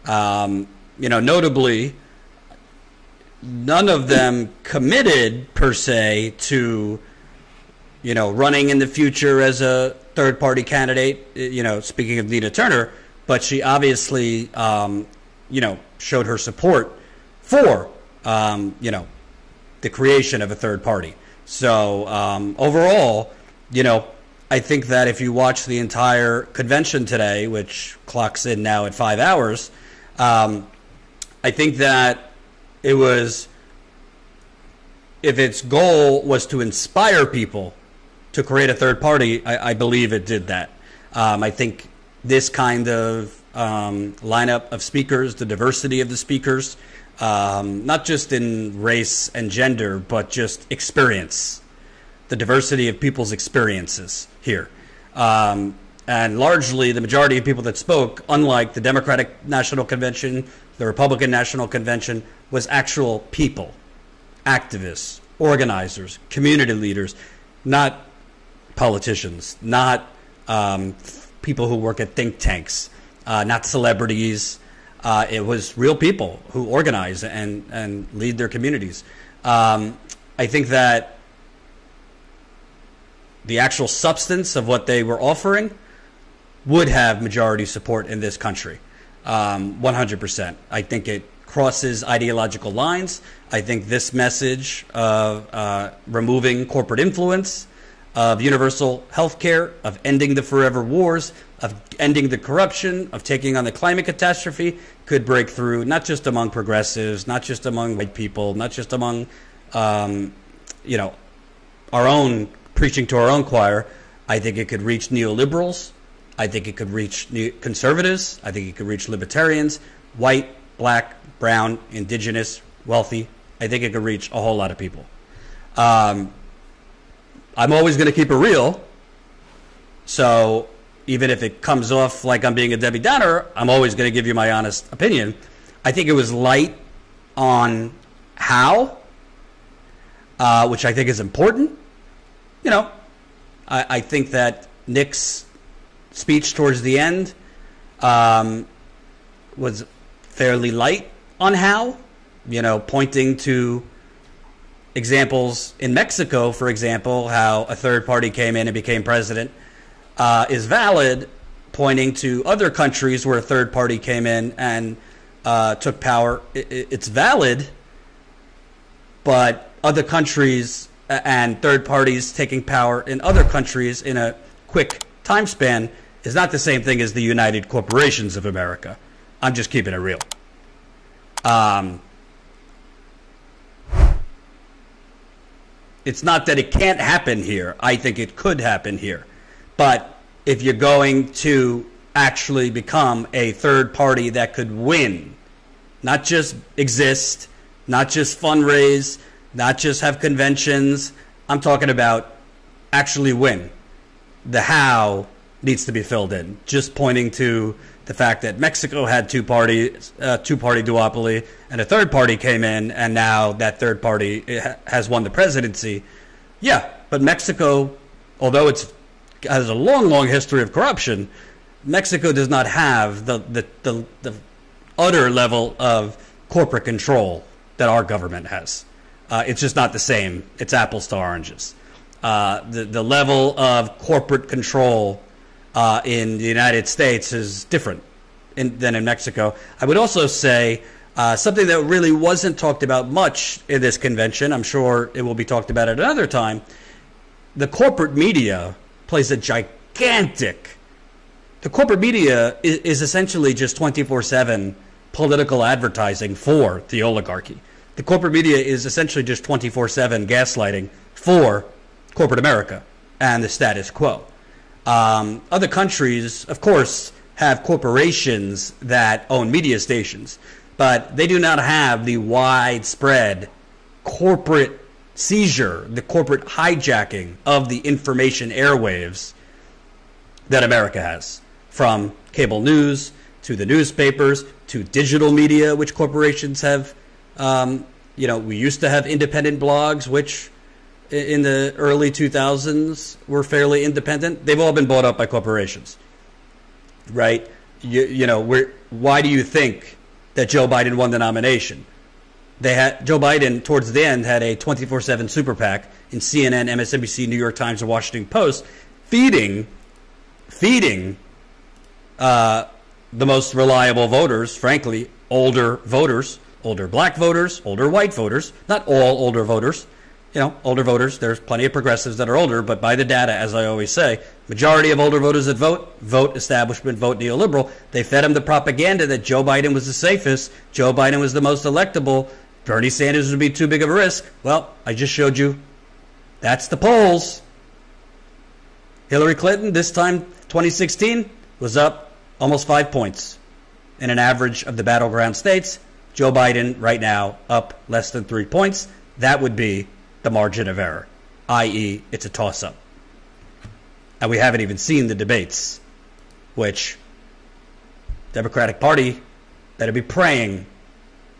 Notably, none of them committed per se to, running in the future as a third-party candidate. Speaking of Nina Turner, but she obviously, showed her support for, the creation of a third party. So overall, I think that if you watch the entire convention today, which clocks in now at 5 hours, I think that it was, if its goal was to inspire people to create a third party, I believe it did that. I think this kind of lineup of speakers, the diversity of the speakers, not just in race and gender, but just experience, the diversity of people's experiences here. And largely, the majority of people that spoke, unlike the Democratic National Convention, the Republican National Convention, was actual people, activists, organizers, community leaders, not politicians, not people who work at think tanks, not celebrities. It was real people who organize and lead their communities. I think that the actual substance of what they were offering would have majority support in this country, 100%. I think it crosses ideological lines. I think this message of removing corporate influence, of universal health care, of ending the forever wars, of ending the corruption, of taking on the climate catastrophe could break through, not just among progressives, not just among white people, not just among, our own, preaching to our own choir. I think it could reach neoliberals. I think it could reach conservatives. I think it could reach libertarians, white, black, brown, indigenous, wealthy. I think it could reach a whole lot of people. I'm always going to keep it real. So even if it comes off like I'm being a Debbie Downer, I'm always going to give you my honest opinion. I think it was light on how, which I think is important. I think that Nick's speech towards the end was fairly light on how, pointing to examples in Mexico, for example, how a third party came in and became president, is valid, pointing to other countries where a third party came in and took power. It's valid, but other countries and third parties taking power in other countries in a quick time span is not the same thing as the United Corporations of America. I'm just keeping it real. It's not that it can't happen here. I think it could happen here. But if you're going to actually become a third party that could win, not just exist, not just fundraise, not just have conventions, I'm talking about actually win. The how needs to be filled in. Just pointing to the fact that Mexico had two-party duopoly, and a third party came in, and now that third party has won the presidency. Yeah, but Mexico, although it has a long, long history of corruption, Mexico does not have the utter level of corporate control that our government has. It's just not the same. It's apples to oranges. The level of corporate control in the United States is different than in Mexico. I would also say something that really wasn't talked about much in this convention, I'm sure it will be talked about at another time, the corporate media plays a gigantic... The corporate media is essentially just 24/7 political advertising for the oligarchy. The corporate media is essentially just 24/7 gaslighting for corporate America and the status quo. Other countries, of course, have corporations that own media stations, but they do not have the widespread corporate seizure, the corporate hijacking of the information airwaves that America has, from cable news to the newspapers to digital media, which corporations have. We used to have independent blogs, which in the early 2000s were fairly independent. They've all been bought up by corporations, right? why do you think that Joe Biden won the nomination? Joe Biden, towards the end, had a 24/7 super PAC in CNN, MSNBC, New York Times, and Washington Post, feeding the most reliable voters, frankly, older voters, older black voters, older white voters, not all older voters. Older voters, there's plenty of progressives that are older, but by the data, as I always say, majority of older voters that vote establishment, vote neoliberal. They fed them the propaganda that Joe Biden was the safest, Joe Biden was the most electable, Bernie Sanders would be too big of a risk. Well, I just showed you. That's the polls. Hillary Clinton, this time, 2016, was up almost 5 points in an average of the battleground states. Joe Biden, right now, up less than 3 points. That would be the margin of error, i.e., it's a toss-up. And we haven't even seen the debates, which Democratic Party better be praying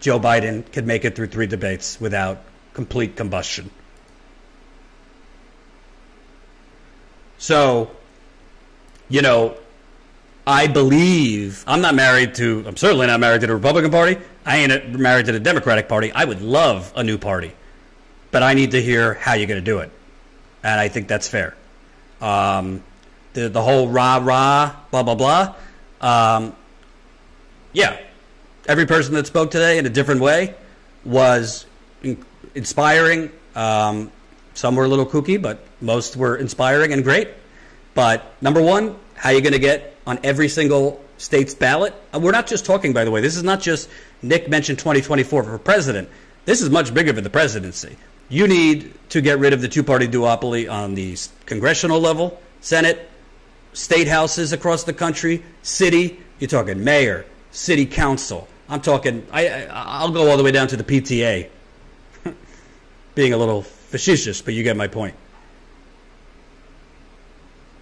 Joe Biden could make it through 3 debates without complete combustion. So, I believe, I'm certainly not married to the Republican Party. I ain't married to the Democratic Party. I would love a new party. But I need to hear how you're going to do it. And I think that's fair. The whole rah-rah, blah, blah, blah. Yeah. Every person that spoke today in a different way was inspiring. Some were a little kooky, but most were inspiring and great. But number one, how are you going to get on every single state's ballot? We're not just talking, by the way, this is not just Nick mentioned 2024 for president. This is much bigger for the presidency. You need to get rid of the two-party duopoly on the congressional level, Senate, state houses across the country, city. You're talking mayor, city council. I'm talking, I'll go all the way down to the PTA. Being a little facetious, but you get my point.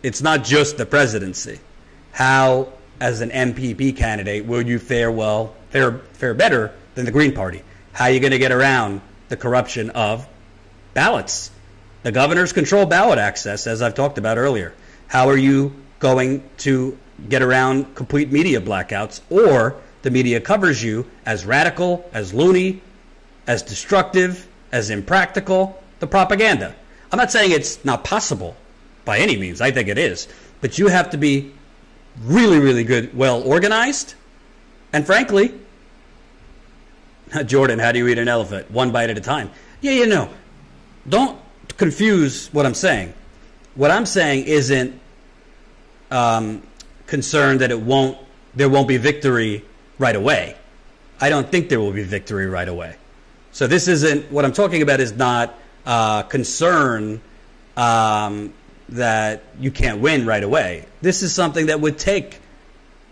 It's not just the presidency. How, as an MPP candidate, will you fare better than the Green Party? How are you going to get around the corruption of ballots? The governors control ballot access, as I've talked about earlier. How are you going to get around complete media blackouts, or the media covers you as radical, as loony, as destructive, as impractical, the propaganda? I'm not saying it's not possible by any means. I think it is. But you have to be really, really good, well organized, and frankly, Jordan, how do you eat an elephant? One bite at a time. Yeah, don't confuse what I'm saying. What I'm saying isn't concerned that there won't be victory right away. I don't think there will be victory right away. So this isn't, what I'm talking about is not concern that you can't win right away. This is something that would take,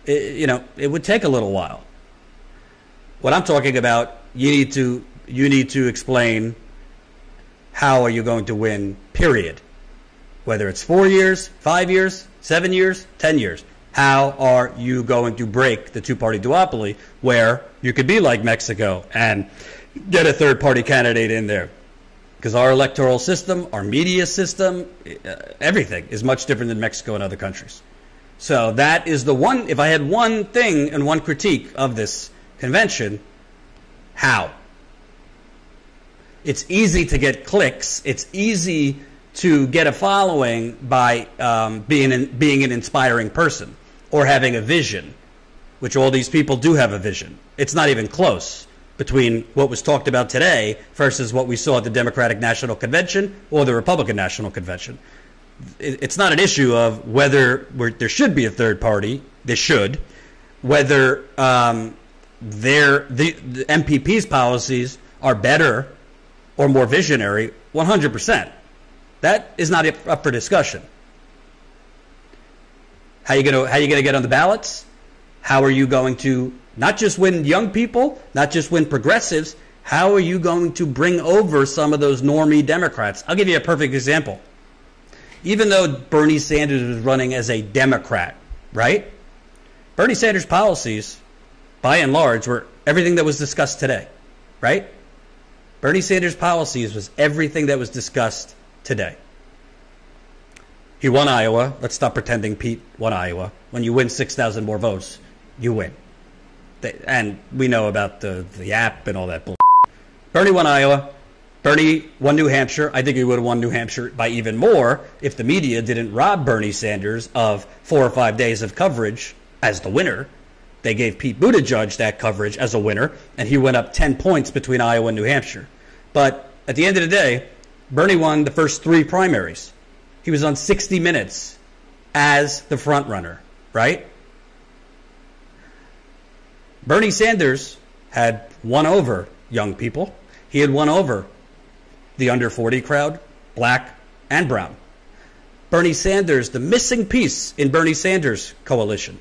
it would take a little while. What I'm talking about, you need to explain how are you going to win, period. Whether it's 4 years, 5 years, 7 years, 10 years. How are you going to break the two-party duopoly where you could be like Mexico and get a third-party candidate in there? Because our electoral system, our media system, everything is much different than Mexico and other countries. So that is the one, if I had one thing and one critique of this convention, how? It's easy to get clicks. It's easy to get a following by being an inspiring person or having a vision, which all these people do have a vision. It's not even close between what was talked about today versus what we saw at the Democratic National Convention or the Republican National Convention. It's not an issue of whether there should be a third party. There should. Whether the MPP's policies are better or more visionary, 100%. That is not up for discussion. How are you going to get on the ballots? How are you going to not just win young people, not just win progressives? How are you going to bring over some of those normie Democrats? I'll give you a perfect example. Even though Bernie Sanders was running as a Democrat, right? Bernie Sanders' policies, by and large, were everything that was discussed today, right? Bernie Sanders' policies was everything that was discussed today. He won Iowa. Let's stop pretending Pete won Iowa. When you win 6,000 more votes, you win. And we know about the app and all that bull. Bernie won Iowa. Bernie won New Hampshire. I think he would have won New Hampshire by even more if the media didn't rob Bernie Sanders of 4 or 5 days of coverage as the winner. They gave Pete Buttigieg that coverage as a winner, and he went up 10 points between Iowa and New Hampshire. But at the end of the day, Bernie won the first 3 primaries. He was on 60 Minutes as the front runner, right? Bernie Sanders had won over young people. He had won over the under 40 crowd, black and brown. Bernie Sanders, the missing piece in Bernie Sanders' coalition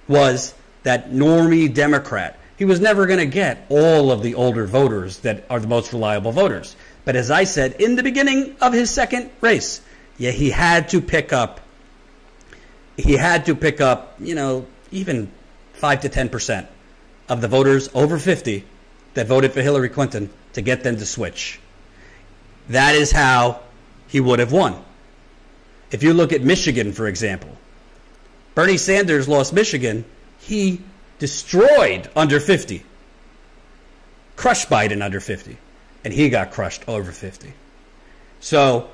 was that normie Democrat. He was never going to get all of the older voters that are the most reliable voters. But as I said in the beginning of his second race, yeah, he had to pick up, you know, even 5 to 10% of the voters over 50 that voted for Hillary Clinton to get them to switch. That is how he would have won. If you look at Michigan, for example, Bernie Sanders lost Michigan. He destroyed under 50, crushed Biden under 50, and he got crushed over 50. So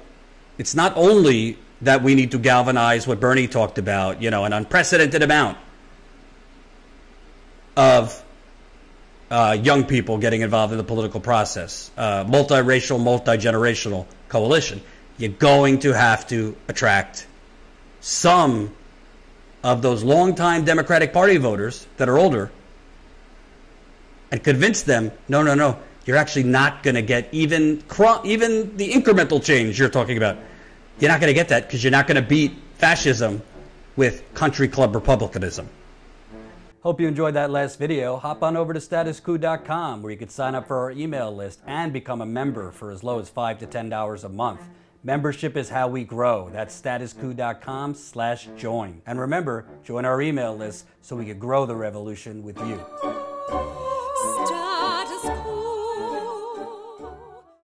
it's not only that we need to galvanize what Bernie talked about, you know, an unprecedented amount of young people getting involved in the political process, multiracial, multi-generational coalition. You're going to have to attract some of those longtime Democratic Party voters that are older and convince them, no, you're actually not going to get even the incremental change you're talking about. You're not going to get that because you're not going to beat fascism with country club republicanism. Hope you enjoyed that last video. Hop on over to statuscoup.com where you can sign up for our email list and become a member for as low as $5 to $10 a month. Membership is how we grow. That's statuscoup.com/join. And remember, join our email list so we can grow the revolution with you. Status Coup.